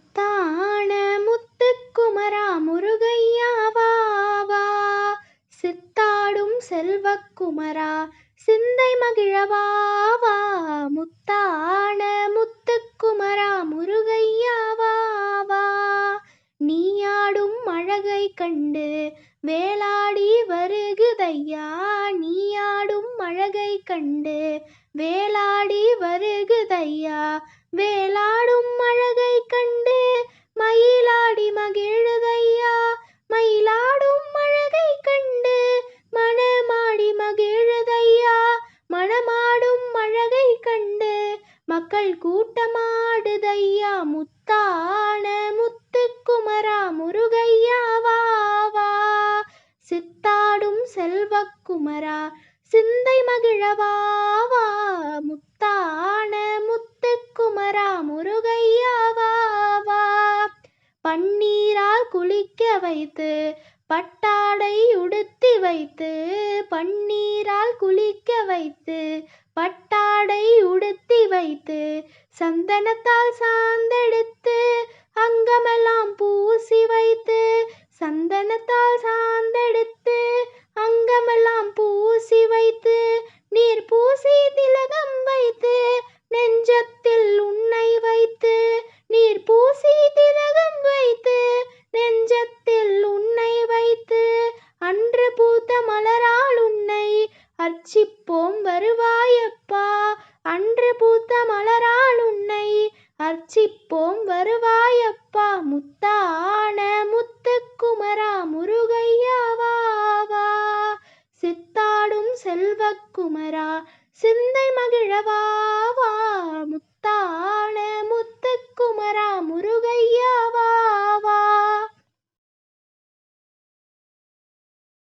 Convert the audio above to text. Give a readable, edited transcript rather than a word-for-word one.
முத்தான முத்துக்குமரா முருகையா வா வா, சித்தாடும் செல்வக்குமரா சிந்தை மகிழவா வா. முத்தான முத்துக்குமரா முருகையா வா வா, நீயாடும் அழகை கண்டு வேலாடி வருகுதையா. நீயாடும் அழகை கண்டு வேலாடி வருகுதையா. வேலாடும் அழகை கண்டு மயிலாடி மகிழுதையா. மயிலாடும் அழகை கண்டு மனமாடி மகிழுதையா. மனமாடும் அழகை கண்டு மக்கள் கூட்டமாடுதையா. முத்தான முத்துக்குமரா முருகையா வா வா, சித்தாடும் செல்வக்குமரா சிந்தை மகிழவா வா. முத்தான முத்துக்குமரா முருகையா வா வா, பன்னீரால் குளிக்க வைத்து பட்டாடை உடுத்தி வைத்து. பன்னீரால் குளிக்க வைத்து பட்டாடை உடுத்தி வைத்து, சந்தனத்தால் சாந்தெடுத்து அங்கமெல்லாம் பூசி வைத்து. சந்தனத்தால் சாந்தெடுத்து அங்கமெல்லாம் பூசி வைத்து, நீர் பூசி திலகம் வைத்து நெஞ்சத்தில் உன்னை வைத்து. நீர் பூசி திலகம் வைத்து நெஞ்சத்தில் உன்னை வைத்து, அன்று பூத்த மலரால் உன்னை அர்ச்சிப்போம் வருவாயப்பா. அன்று பூத்த மலரால் உன்னை அர்ச்சிப்போம் வருவாயப்பா. முத்தான முத்துக்குமரா முருகையா வா வா, சித்தாடும் செல்வக்குமரா சிந்தை மகிழவா வா. முத்தான முத்துக்குமரா முருகையா